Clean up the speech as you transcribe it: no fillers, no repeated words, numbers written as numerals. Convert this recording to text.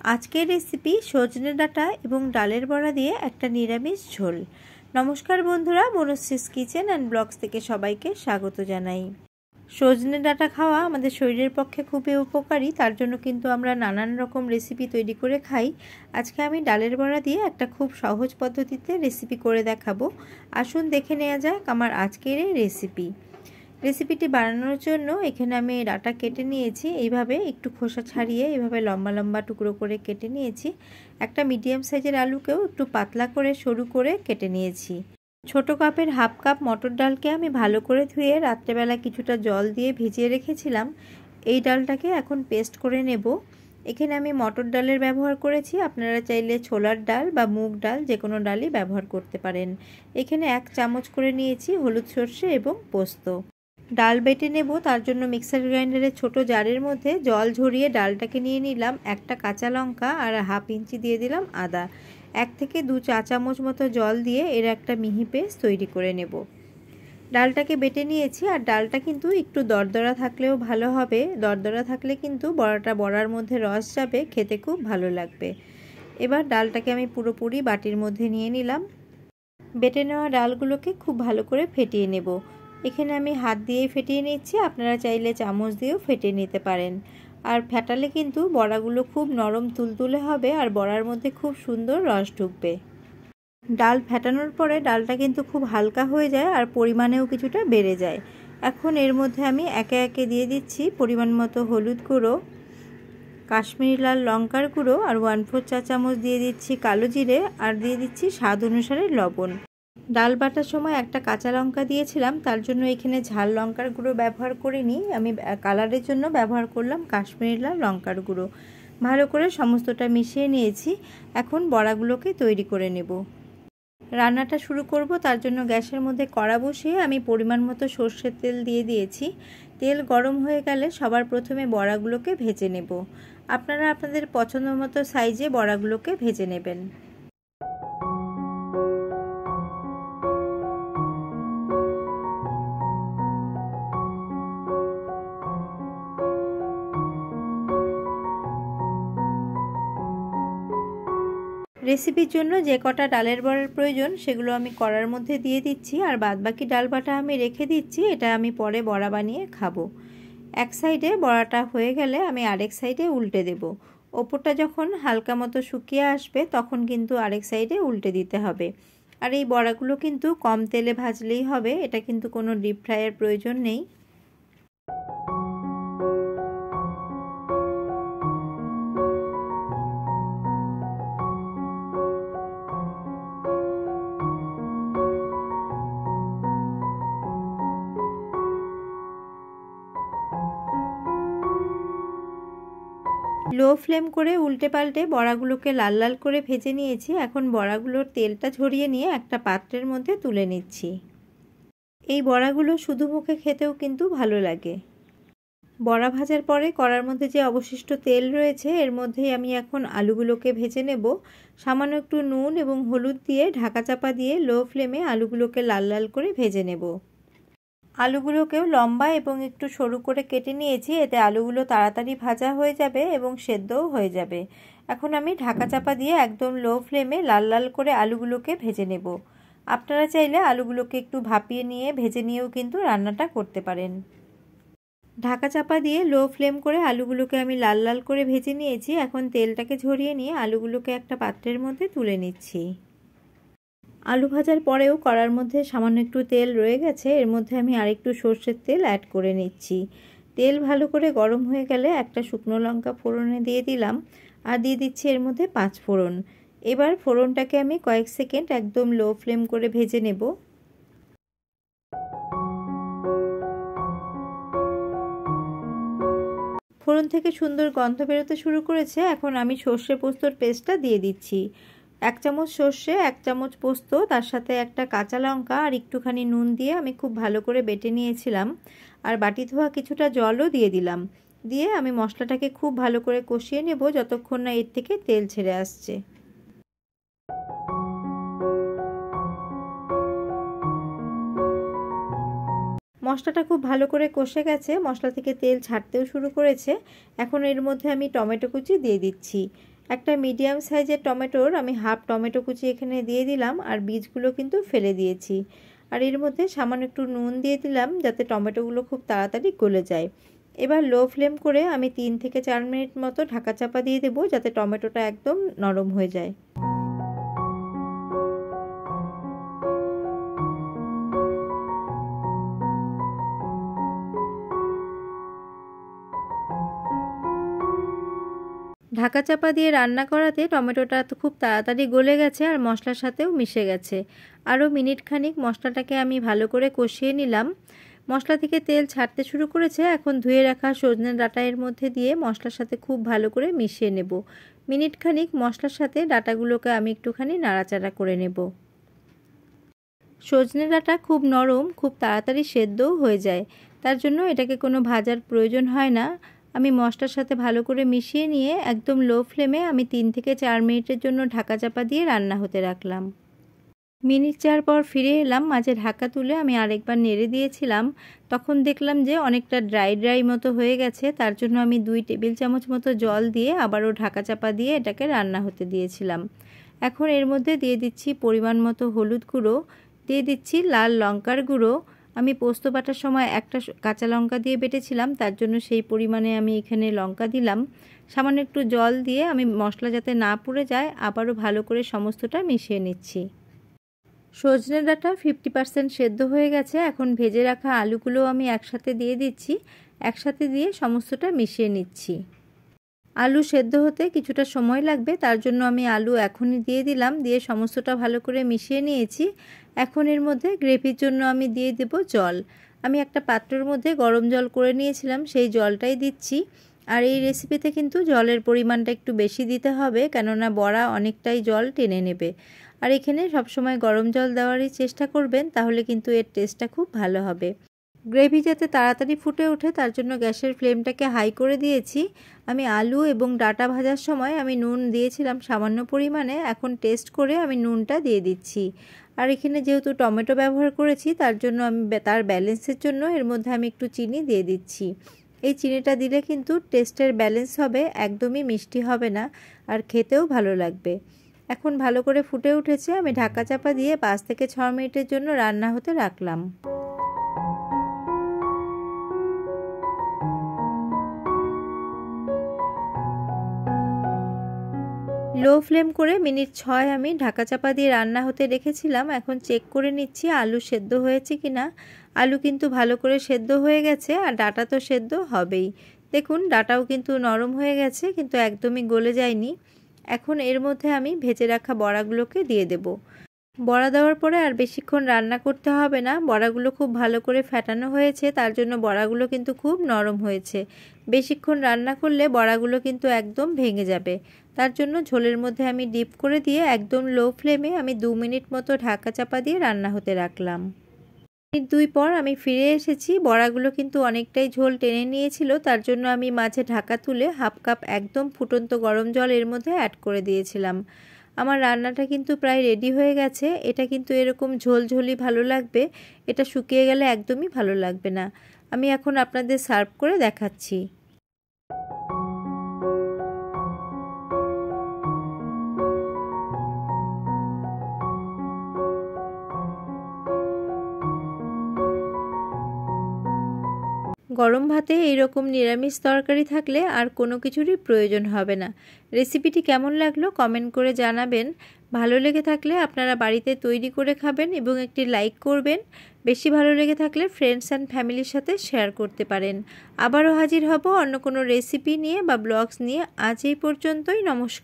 আজকের রেসিপি সজনে ডাঁটা এবং ডালের বড়া দিয়ে একটা নিরামিষ ঝোল। নমস্কার বন্ধুরা, বনশ্রীস কিচেন অ্যান্ড ব্লগস থেকে সবাইকে স্বাগত জানাই। সজনে ডাঁটা খাওয়া আমাদের শরীরের পক্ষে খুবই উপকারী, তার জন্য কিন্তু আমরা নানান রকম রেসিপি তৈরি করে খাই। আজকে আমি ডালের বড়া দিয়ে একটা খুব সহজ পদ্ধতিতে রেসিপি করে দেখাবো। আসুন দেখে নেওয়া যাক আমার আজকের এই রেসিপিটি বানানোর জন্য এখানে আমি ডাঁটা কেটে নিয়েছি। এইভাবে একটু খোসা ছাড়িয়ে এইভাবে লম্বা লম্বা টুকরো করে কেটে নিয়েছি। একটা মিডিয়াম সাইজের আলুকেও একটু পাতলা করে সরু করে কেটে নিয়েছি। ছোট কাপের হাফ কাপ মটর ডালকে আমি ভালো করে ধুয়ে রাত্রেবেলা কিছুটা জল দিয়ে ভিজিয়ে রেখেছিলাম। এই ডালটাকে এখন পেস্ট করে নেব। এখানে আমি মটর ডালের ব্যবহার করেছি, আপনারা চাইলে ছোলার ডাল বা মুগ ডাল যে কোনো ডালই ব্যবহার করতে পারেন। এখানে 1 চামচ করে নিয়েছি হলুদ সর্ষে এবং পোস্ত। ডাল বেটে নেব, তার জন্য মিক্সার গ্রাইন্ডারের ছোট জারের মধ্যে জল ঝরিয়ে ডালটাকে নিয়ে নিলাম। একটা কাঁচা লঙ্কা আর হাফ ইঞ্চি দিয়ে দিলাম আদা। 1 থেকে 2 চা চামচ মতো জল দিয়ে এর একটা মিহি পেস্ট তৈরি করে নেব। ডালটাকে বেটে নিয়েছি, আর ডালটা কিন্তু একটু দরদরা থাকলেও ভালো হবে। দরদরা থাকলে কিন্তু বড়ার মধ্যে রস যাবে, খেতে খুব ভালো লাগবে। এবার ডালটাকে আমি পুরোপুরি বাটির মধ্যে নিয়ে নিলাম। বেটে নেওয়া ডালগুলোকে খুব ভালো করে ফেটিয়ে নেব। এখানে আমি হাত দিয়েই ফেটিয়ে নিচ্ছি, আপনারা চাইলে চামচ দিয়েও ফেটিয়ে নিতে পারেন। আর ফেটালে কিন্তু বড়াগুলো খুব নরম তুলতুলে হবে, আর বড়ার মধ্যে খুব সুন্দর রস ঢুকবে। ডাল ফেটানোর পরে ডালটা কিন্তু খুব হালকা হয়ে যায় আর পরিমাণেও কিছুটা বেড়ে যায়। এখন এর মধ্যে আমি একে একে দিয়ে দিচ্ছি পরিমাণ মতো হলুদ গুঁড়ো, কাশ্মীরি লাল লঙ্কার গুঁড়ো, আর 1/4 চা চামচ দিয়ে দিচ্ছি কালো জিরে, আর দিয়ে দিচ্ছি স্বাদ অনুসারে লবণ। ডাল বাটার সময় একটা কাঁচা লঙ্কা দিয়েছিলাম, তার জন্য এখানে ঝাল লঙ্কার গুঁড়ো ব্যবহার করিনি, আমি কালারের জন্য ব্যবহার করলাম কাশ্মীরি লাল লঙ্কার গুঁড়ো। ভালো করে সমস্তটা মিশিয়ে নিয়েছি। এখন বড়াগুলোকে তৈরি করে নেব। রান্নাটা শুরু করব, তার জন্য গ্যাসের মধ্যে কড়া বসিয়ে আমি পরিমাণ মতো সর্ষের তেল দিয়ে দিয়েছি। তেল গরম হয়ে গেলে সবার প্রথমে বড়াগুলোকে ভেজে নেব। আপনারা আপনাদের পছন্দ মতো সাইজে বড়াগুলোকে ভেজে নেবেন। রেসিপির জন্য যে কটা ডালের বড়ার প্রয়োজন সেগুলো আমি কড়ার মধ্যে দিয়ে দিচ্ছি, আর বাদবাকি ডাল বাটা আমি রেখে দিচ্ছি। এটা আমি পরে বড়া বানিয়ে খাবো। এক সাইডে বড়াটা হয়ে গেলে আমি আরেক সাইডে উল্টে দেব। ওপরটা যখন হালকা মতো শুকিয়ে আসবে তখন কিন্তু আরেক সাইডে উল্টে দিতে হবে। আর এই বড়াগুলো কিন্তু কম তেলে ভাজলেই হবে, এটা কিন্তু কোনো ডিপ ফ্রাইয়ের প্রয়োজন নেই। লো ফ্লেম করে উল্টে পাল্টে বড়াগুলোকে লাল লাল করে ভেজে নিয়েছি। এখন বড়াগুলোর তেলটা ঝরিয়ে নিয়ে একটা পাত্রের মধ্যে তুলে নিচ্ছি। এই বড়াগুলো শুধু মুখে খেতেও কিন্তু ভালো লাগে। বড়া ভাজার পরে কড়ার মধ্যে যে অবশিষ্ট তেল রয়েছে এর মধ্যেই আমি এখন আলুগুলোকে ভেজে নেব। সামান্য একটু নুন এবং হলুদ দিয়ে ঢাকা চাপা দিয়ে লো ফ্লেমে আলুগুলোকে লাল লাল করে ভেজে নেব। আলুগুলোকেও লম্বা এবং একটু সরু করে কেটে নিয়েছি, এতে আলুগুলো তাড়াতাড়ি ভাজা হয়ে যাবে এবং সেদ্ধও হয়ে যাবে। এখন আমি ঢাকা চাপা দিয়ে একদম লো ফ্লেমে লাল লাল করে আলুগুলোকে ভেজে নেব। আপনারা চাইলে আলুগুলোকে একটু ভাপিয়ে নিয়ে ভেজে নিয়েও কিন্তু রান্নাটা করতে পারেন। ঢাকা চাপা দিয়ে লো ফ্লেম করে আলুগুলোকে আমি লাল লাল করে ভেজে নিয়েছি। এখন তেলটাকে ঝরিয়ে নিয়ে আলুগুলোকে একটা পাত্রের মধ্যে তুলে নিচ্ছি। আলু ভাজার পরেও কড়ার মধ্যে সামান্য একটু তেল রয়ে গেছে, এর মধ্যে আমি আরেকটু সর্ষের তেল অ্যাড করে নিচ্ছি। তেল ভালো করে গরম হয়ে গেলে একটা শুকনো লঙ্কা ফোড়নে দিয়ে দিলাম, আর দিয়ে দিচ্ছি এর মধ্যে 5 ফোড়ন। এবার ফোড়নটাকে আমি কয়েক সেকেন্ড একদম লো ফ্লেম করে ভেজে নেব। ফোড়ন থেকে সুন্দর গন্ধ বেরোতে শুরু করেছে। এখন আমি সর্ষে পোস্তর পেস্টটা দিয়ে দিচ্ছি। 1 চামচ সর্ষে, 1 চামচ পোস্ত, তার সাথে একটা কাঁচা লঙ্কা আর একটুখানি নুন দিয়ে আমি খুব ভালো করে বেটে নিয়েছিলাম। আর বাটি ধোয়া কিছুটা জলও দিয়ে দিলাম। দিয়ে আমি মশলাটাকে খুব ভালো করে কষিয়ে নেব যতক্ষণ না এর থেকে তেল ছেড়ে আসছে। মশলাটা খুব ভালো করে কষে গেছে, মশলা থেকে তেল ছাড়তেও শুরু করেছে। এখন এর মধ্যে আমি টমেটো কুচি দিয়ে দিচ্ছি। একটা মিডিয়াম সাইজের টমেটোর আমি হাফ টমেটো কুচি এখানে দিয়ে দিলাম, আর বীজগুলো কিন্তু ফেলে দিয়েছি। আর এর মধ্যে সামান্য একটু নুন দিয়ে দিলাম যাতে টমেটোগুলো খুব তাড়াতাড়ি গলে যায়। এবার লো ফ্লেম করে আমি 3 থেকে 4 মিনিট মতো ঢাকা চাপা দিয়ে দেবো যাতে টমেটোটা একদম নরম হয়ে যায়। ঢাকা চাপা দিয়ে রান্না করাতে টমেটোটা তো খুব তাড়াতাড়ি গলে গেছে আর মশলার সাথেও মিশে গেছে। আরও মিনিট খানিক মশলাটাকে আমি ভালো করে কষিয়ে নিলাম। মশলা থেকে তেল ছাড়তে শুরু করেছে। এখন ধুয়ে রাখা সজনে ডাঁটা এর মধ্যে দিয়ে মশলার সাথে খুব ভালো করে মিশিয়ে নেব। মিনিট খানিক মশলার সাথে ডাঁটাগুলোকে আমি একটুখানি নাড়াচাড়া করে নেব। সজনে ডাঁটা খুব নরম, খুব তাড়াতাড়ি সেদ্ধও হয়ে যায়, তার জন্য এটাকে কোনো ভাজার প্রয়োজন হয় না। আমি মশলার সাথে ভালো করে মিশিয়ে নিয়ে একদম লো ফ্লেমে আমি 3 থেকে 4 মিনিটের জন্য ঢাকা চাপা দিয়ে রান্না হতে রাখলাম। মিনিট 4 পর ফিরে এলাম। মাঝে ঢাকা তুলে আমি আরেকবার নেড়ে দিয়েছিলাম। তখন দেখলাম যে অনেকটা ড্রাই মতো হয়ে গেছে, তার জন্য আমি 2 টেবিল চামচ মতো জল দিয়ে আবারও ঢাকা চাপা দিয়ে এটাকে রান্না হতে দিয়েছিলাম। এখন এর মধ্যে দিয়ে দিচ্ছি পরিমাণ মতো হলুদ গুঁড়ো, দিয়ে দিচ্ছি লাল লঙ্কার গুঁড়ো। আমি পোস্ত বাটার সময় একটা কাঁচা লঙ্কা দিয়ে বেটেছিলাম, তার জন্য সেই পরিমাণে আমি এখানে লঙ্কা দিলাম। সামান্য একটু জল দিয়ে আমি মশলা যাতে না পুড়ে যায় আবারও ভালো করে সমস্তটা মিশিয়ে নিচ্ছি। সজনে ডাঁটা 50% সেদ্ধ হয়ে গেছে। এখন ভেজে রাখা আলুগুলো আমি একসাথে দিয়ে দিচ্ছি। একসাথে দিয়ে সমস্তটা মিশিয়ে নিচ্ছি। আলু সেদ্ধ হতে কিছুটা সময় লাগবে, তার জন্য আমি আলু এখনই দিয়ে দিলাম। দিয়ে সমস্তটা ভালো করে মিশিয়ে নিয়েছি। এখন এর মধ্যে গ্রেভির জন্য আমি দিয়ে দেব জল। আমি একটা পাত্রের মধ্যে গরম জল করে নিয়েছিলাম, সেই জলটাই দিচ্ছি। আর এই রেসিপিতে কিন্তু জলের পরিমাণটা একটু বেশি দিতে হবে, কেননা বড়া অনেকটাই জল টেনে নেবে। আর এখানে সবসময় গরম জল দেওয়ারই চেষ্টা করবেন, তাহলে কিন্তু এর টেস্টটা খুব ভালো হবে। গ্রেভি যাতে তাড়াতাড়ি ফুটে ওঠে তার জন্য গ্যাসের ফ্লেমটাকে হাই করে দিয়েছি। আমি আলু এবং ডাঁটা ভাজার সময় আমি নুন দিয়েছিলাম সামান্য পরিমাণে, এখন টেস্ট করে আমি নুনটা দিয়ে দিচ্ছি। আর এখানে যেহেতু টমেটো ব্যবহার করেছি তার জন্য আমি তার ব্যালেন্সের জন্য এর মধ্যে আমি একটু চিনি দিয়ে দিচ্ছি। এই চিনিটা দিলে কিন্তু টেস্টের ব্যালেন্স হবে, একদমই মিষ্টি হবে না, আর খেতেও ভালো লাগবে। এখন ভালো করে ফুটে উঠেছে। আমি ঢাকা চাপা দিয়ে 5 থেকে 6 মিনিটের জন্য রান্না হতে রাখলাম। লো ফ্লেম করে মিনিট 6 আমি ঢাকা চাপা দিয়ে রান্না হতে রেখেছিলাম। এখন চেক করে নিচ্ছি আলু সেদ্ধ হয়েছে কিনা। আলু কিন্তু ভালো করে সেদ্ধ হয়ে গেছে, আর ডাঁটা তো সেদ্ধ হবেই। দেখুন ডাঁটাও কিন্তু নরম হয়ে গেছে, কিন্তু একদমই গলে যায়নি। এখন এর মধ্যে আমি ভেজে রাখা বড়াগুলোকে দিয়ে দেব। বড়া দেওয়ার পরে আর বেশিক্ষণ রান্না করতে হবে না। বড়াগুলো খুব ভালো করে ফেটানো হয়েছে, তার জন্য বড়াগুলো কিন্তু খুব নরম হয়েছে। বেশিক্ষণ রান্না করলে বড়াগুলো কিন্তু একদম ভেঙে যাবে। তার জন্য ঝোলের মধ্যে আমি ডিপ করে দিয়ে একদম লো ফ্লেমে আমি 2 মিনিট মতো ঢাকা চাপা দিয়ে রান্না হতে রাখলাম। মিনিট 2 পর আমি ফিরে এসেছি। বড়াগুলো কিন্তু অনেকটাই ঝোল টেনে নিয়েছিল, তার জন্য আমি মাঝে ঢাকা তুলে হাফ কাপ একদম ফুটন্ত গরম জল এর মধ্যে অ্যাড করে দিয়েছিলাম। আমার রান্নাটা কিন্তু প্রায় রেডি হয়ে গেছে। এটা কিন্তু এরকম ঝোলঝোলি ভালো লাগবে, এটা শুকিয়ে গেলে একদমই ভালো লাগবে না। আমি এখন আপনাদের সার্ভ করে দেখাচ্ছি। গরম ভাতে এইরকম নিরামিষ তরকারি থাকলে আর কোনো কিছুরই প্রয়োজন হবে না। রেসিপিটি কেমন লাগলো কমেন্ট করে জানাবেন। ভালো লেগে থাকলে আপনারা বাড়িতে তৈরি করে খাবেন এবং একটি লাইক করবেন। বেশি ভালো লেগে থাকলে ফ্রেন্ডস অ্যান্ড ফ্যামিলির সাথে শেয়ার করতে পারেন। আবারও হাজির হব অন্য কোনো রেসিপি নিয়ে বা ব্লগস নিয়ে। আজ এই পর্যন্তই। নমস্কার।